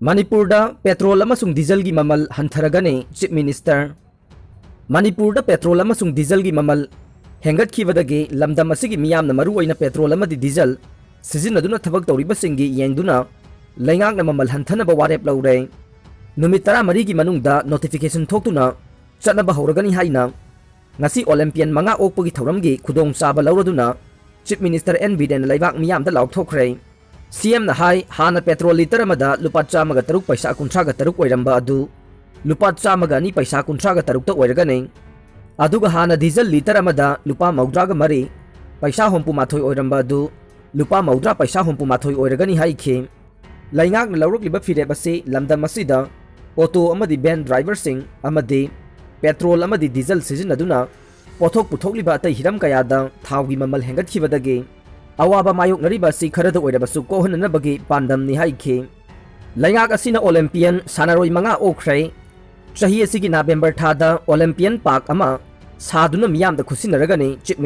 Manipur da Petrol Amasung diesel gi Mamal Hantharagani Chief Minister. Manipur da Petrol Amasung diesel gi Mamal hengat khibadagi lamdam asigi miyam na maru oina petrol amadi diesel sizinaduna thabak tawriba singi yengduna laingak na Mamal hanthana ba warep laure. Numit 13 gi manungda notification thoktuna chatnaba hawragani haina ngasi Olympian manga okpagi thauramgi khudong chaba lauraduna Chief Minister NB den laibak miyam da laukthokre. CM na hai hana petrol liter amada lupa chamaga taruk paisa kuntraga taruk oiramba adu lupa chamaga ni paisa kuntraga taruk ta oiragani aduga hana diesel liter amada lupa maudraga mari paisa hompu mathoi oiramba adu lupa maudra paisa hompu mathoi oiragani hai khe laingak na lauruk liba fire basi lamda masida auto amadi van driver sing amadi petrol amadi diesel season aduna pothok puthok liba ta hiram kayada thawgi mamal hengat khibadagi awaba mayok nariba si kharada oirabasu kohana bagi pandam ni haikhe laingak asina Olympian sanaroi manga okhrei chahi asigi November thada Olympian park ama saduna miyam da khusinaragani Chief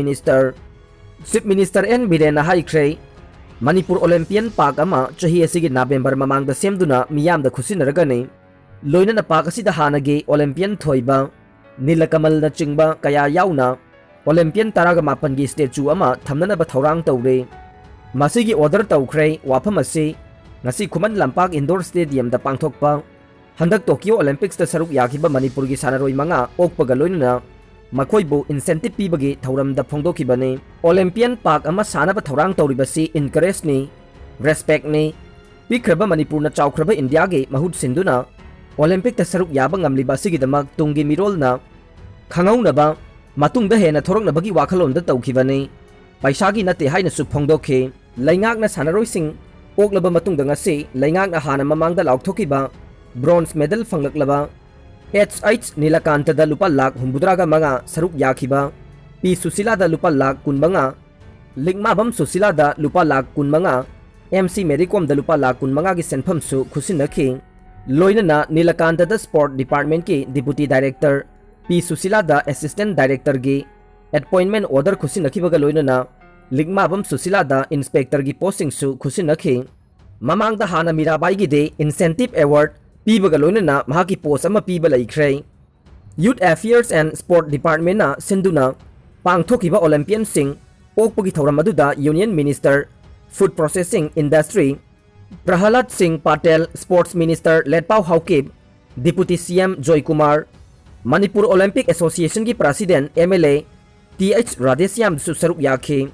Minister N Birena haikhrei Manipur Olympian park ama chahi asigi November mamang da semduna miyam da khusinaragani loina na park asida hanagi Olympian thoiba nilakamal na chingba kaya yauna Olympian taraga mapan gi statue ama thamnana ba thaurang tawre masigi order tawkhre wafam ase ngasi khuman lampak indoor stadium da pangthokpa handak Tokyo Olympics da saruk yakiba Manipur gi sanaroi manga okpaga loinana makoibu incentive pibagi thauram da phongdokibane Olympian park ama sanaba thaurang tawribasi encourage ni respect ni pikraba Manipur na chawkraba India gi mahut sinduna Olympic da saruk yaba ngamliba sigi damak tungi mirol na khangaunaba matung da hena thorok na bagi wakhalon da tawkhibani paisa gi nate haina su phongdokhe laingak na sanaroi sing oklaba matung da ngase laingak na hana mamang da laukthokiba bronze medal phanglaklaba HH Nilakanta da lupa lakh humbudraga manga saruk yakhiba P Susila da lupa lakh kunbanga Ligma bam Susila da lupa lakh kunbanga MC Medicom da lupa lakh kunbanga gi senpham su khusinakhi loina na Nilakanta da sport department ki deputy director P Susila da assistant director gi appointment order khusinakhi baga loina na Ligma bam Susila da inspector gi posting su khusinakhi mamang da hana Mirabai gi de incentive award pibaga loina na mahaki post ama piba laikhrei Youth Affairs and Sport Department na sinduna pangthokiba Olympian sing okpagi thoram aduda Union Minister Food Processing Industry Prahalad Singh Patel Sports Minister Letpau Haukib Deputy CM Joy Kumar Manipur Olympic Association ki President MLA TH Radhesyam Susaruk Yakhe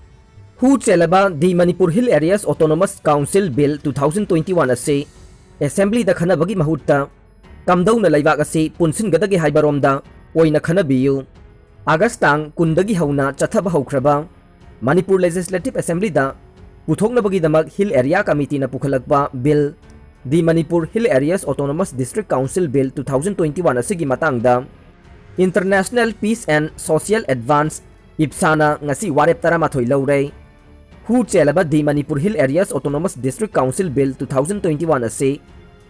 Hu Chelaba the Manipur Hill Areas Autonomous Council Bill 2021 ase Assembly da khanabagi mahutta kamdau na laibak ase punsin gadagi haibaromda oina khanabiyu Agastang kundagi hauna chathaba haukraba Manipur Legislative Assembly da puthoknabagi damak Hill Area Committee na pukhalakpa bill the Manipur Hill Areas Autonomous District Council Bill 2021 asigi matangda International Peace and Social Advance IPSANA ngasi warep taramathoi laure hu chelaba the Manipur Hill Areas Autonomous District Council Bill 2021 ase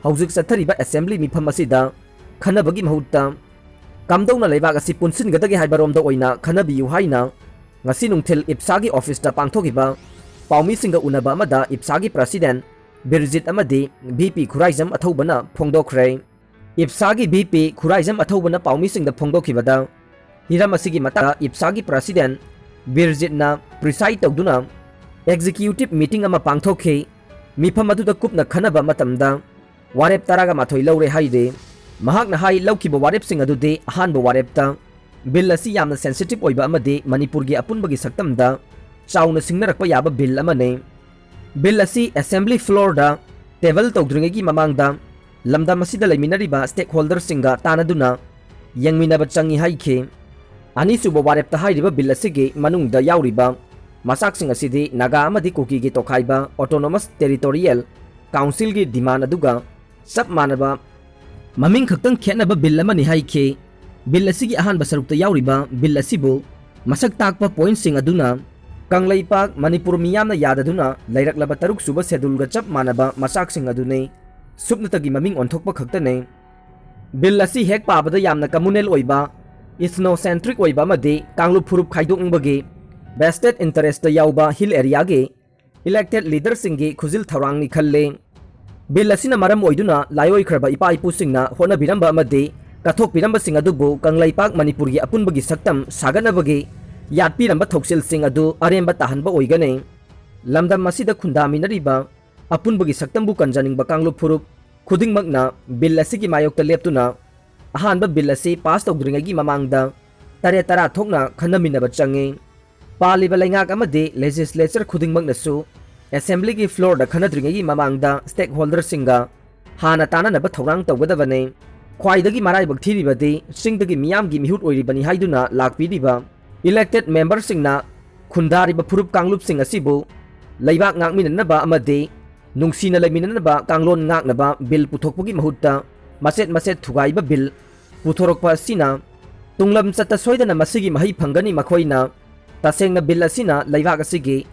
haujik sathariba assembly mifam asida khanabagi mahutta kamdongna leibak asi punsin gadagi haibaromda oina khanabiyu haina ngasi nungthil IPSAGI office da pangthokiba paumi singa unaba amada IPSAGI president Birjit amadi BP Khuraijam athaubana phongdokhrei IPSAGI BP Khuraijam athaubana paumi singda phongdokhibada hiram asigi mata IPSAGI president Birjit na preside tawduna executive meeting ama pangthokhe mifam aduda kupna khanaba matamda warep taraga mathoi laure haide mahakna hai laukiba warep sing adude ahanba warepta bill asi yamna sensitive oiba amade Manipur gi apunbagi saktamda chauna singnarakpa yaba bill amane bill asi assembly floor da table tawdringegi mamangda lamda masida laiminariba stakeholders singa tanaduna yangminaba changi haikhe ani suba warepta hairiba bill asigi manungda yauriba masak sing asidi naga amadi kuki gi tokhaiba autonomous territorial council gi demand aduga sab manaba maming khaktang khenaba bill amani haikhe bill asigi ahan basarukta yauriba bill asibu masak takpa point sing aduna Kanglaipak Manipur miyamna yadaduna lairaklaba taruk suba schedule ga chap manaba masak sing adune supnatagi maming onthokpa khaktane bill asi hek pabada yamna communal oiba ethnocentric oiba made kanglup phurup khaidokngbagi vested interest yauba hill area ge elected leader singi khuzil tharang ni khalle Bill asina maram oiduna layoi khraba ipa ipusingna hona biramba amadi kathok biramba sing adubu kanglaipak Manipur gi apunbagi saktam saganabagi yatpiramba thoksil sing adu aremba tahanba oigane lamdam masida khundaminariba apunbagi saktambu kanjaningba kanglu phurup khudingmakna bill asigi mayokta leptuna ahanba bill asi pass tawdringagi mamangda tare tara thokna khanaminaba change paliba laingak amadi legislature khudingmaknasu assembly ki floor da khanadringagi mamangda stakeholder singa hana tananaba thorang tawgadabane khwaidagi maraibak thiribadi singdagi miyamgi mihut oiribani haiduna lakpiriba elected member singna khundariba phurup kanglup sing asibu laibak ngakminanaba amadi nungsina laiminanaba kanglon ngaknaba bill puthokpagi mahutta maset thugaiba bill puthorokpa asina tunglam chata soidana masigi mahi phangani makhoina tasengna bill asina laibak asigi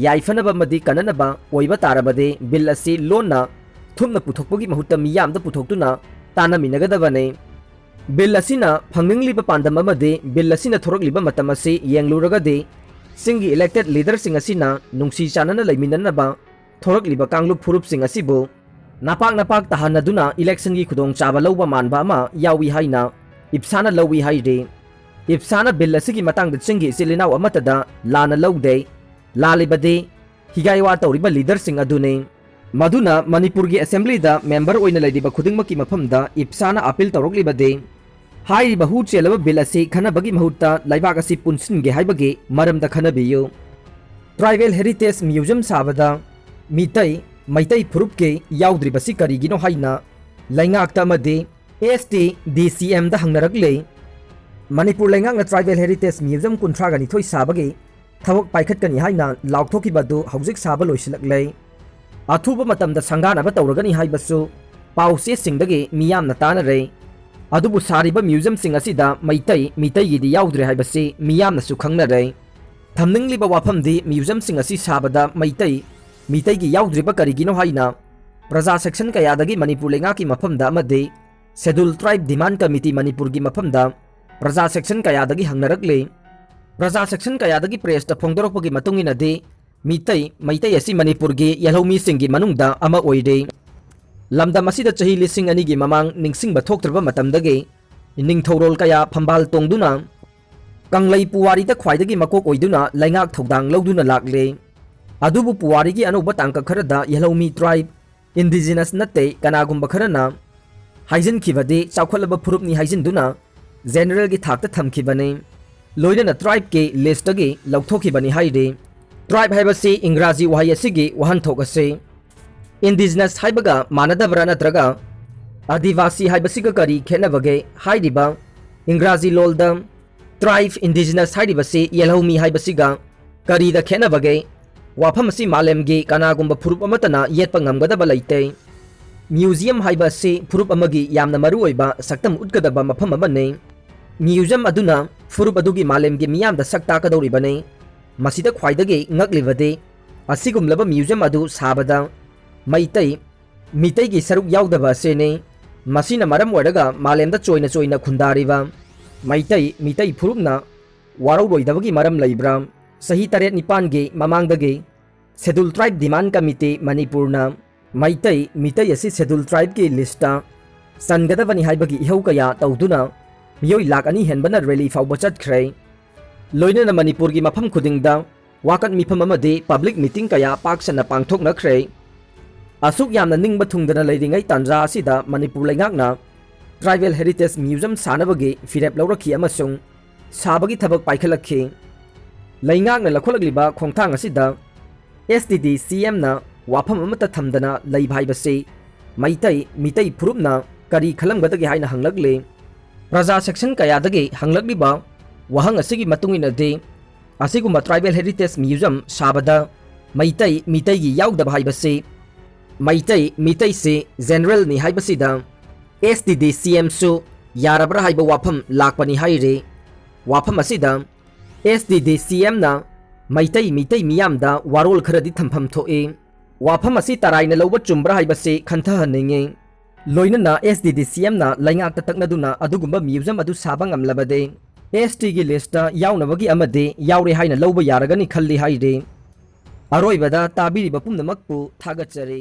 yaifanaba madi kananaba oiba tarabade bill asi lonna thumna puthokpagi mahutta miyamda puthoktuna tanaminagadabane bill asina phangingliba pandam amade bill asina thorokliba matam asi yengluragade singi elected leader sing asina nungsi chanana laiminanaba thorokliba kanglup phurup sing asibu napak tahanaduna election gi khudong chaba lawba manba ama yawi haina ipsana lawi haide ipsana bill asigi matang da singi silinaw amatada lana lawde lalibade higaiwa tawriba leader sing adune maduna Manipur gi assembly da member oina laidiba khudingmaki mafamda ipsana appeal tawroklibade hairiba hu chelaba bill asi khanabagi mahutta laibak asi punsinge haibagi maramda khanabiyu tribal heritage museum sabada mitai maitai phurup ke yaudribasi karigino haina laingakta amade ST DCM da hangnarakle Manipur laingakna tribal heritage museum kuntragani thoi sabagi thawak paikhatkani haina laukthokibadu hauzik saba loisilaklei athuba matamda sanganaba tawragani haibasu pause singdagi miyamna tanare adubu sariba museum sing asida mitai gidi yaudre haibasi miyamna su khangnare thamningliba wafamdi museum sing asi sabada mitai gi yaudriba karigino haina praja section kayadagi Manipur lengaki mafamda amade schedule tribe demand committee Manipur gi mafamda praja section kayadagi hangnarakle praja section kayadagi press ta phongdorokpagi matungina de maitai asi Manipur gi yalhomi singi manungda ama oide lamda masida chahi lising ani gi mamang ningsingba thoktraba matamdagi ningthorol kaya phambal tongduna kanglai puwari ta khwaidagi makok oiduna laingak thodang loduna lakle adubu puwari gi anoba tangka kharada yalhomi tribe indigenous natte kanagumba kharana haijin khibade chawkhalaba phurupni haijin duna general gi thakta thamkhibane loina tribe ke list agi lauthokibani haide tribe haibasi ingraji wahai asigi wahan thokase indigenous haibaga manadabra natraga adivasi haibasiga kari khenabage haidiba ingraji lolda tribe indigenous haidibasi yelhomi haibasiga kari da khenabage wafamasi malemgi kanagumba phurup amatana yetpa ngamgadaba laite museum haibasi phurup amagi yamna maru oiba saktam utgadaba mafam amane museum aduna phurup adugi malemgi miyamda sakta kadoribane masida khwaidagi ngaklibade asigumlaba museum adu sabada mitai gi saruk yaudaba sene masina maram wadaga malemda choina khundariba mitai phurupna warau roidabagi maram laibra sahi taret nipan ge mamangdagi schedule tribe demand committee Manipurna mitai asi schedule tribe ki lista sangadabani haibagi ihau kaya tawduna miyoi lak ani henbana rally fawba chatkhre loina Manipur gi mafam khudingda wakat mifam amade public meeting kaya paksana pangthoknakhre asuk yamna ningba thungdana leiringai tanja asida Manipur laingakna tribal heritage museum sanabagi firep laurakhi amasung sabagi thabak paikhalakhi laingakna lakholagliba khongthang asida STD CM na wafam amata thamdana leibhaibase mitai phurupna kari khalamgadagi haina hanglagle praja section kayadagi hanglagliba wahang asigi matungina de asiguma tribal heritage museum sabada mitai gi yaudaba haibase mitai se general ni haibasida STD CM su yarabra haiba wafam lakpani haire wafam asida STD CM na mitai miyamda warol kharadi thampham thoe wafam asi taraina lawba chumbra haibase khanthahaninge loinana STD CM na laingakta taknaduna adugumba museum adu saba ngamlabade ST gi lista yaunabagi amade yaure haina lawba yaragani khalli haire aroibada tabiriba pumnamakpu thagachare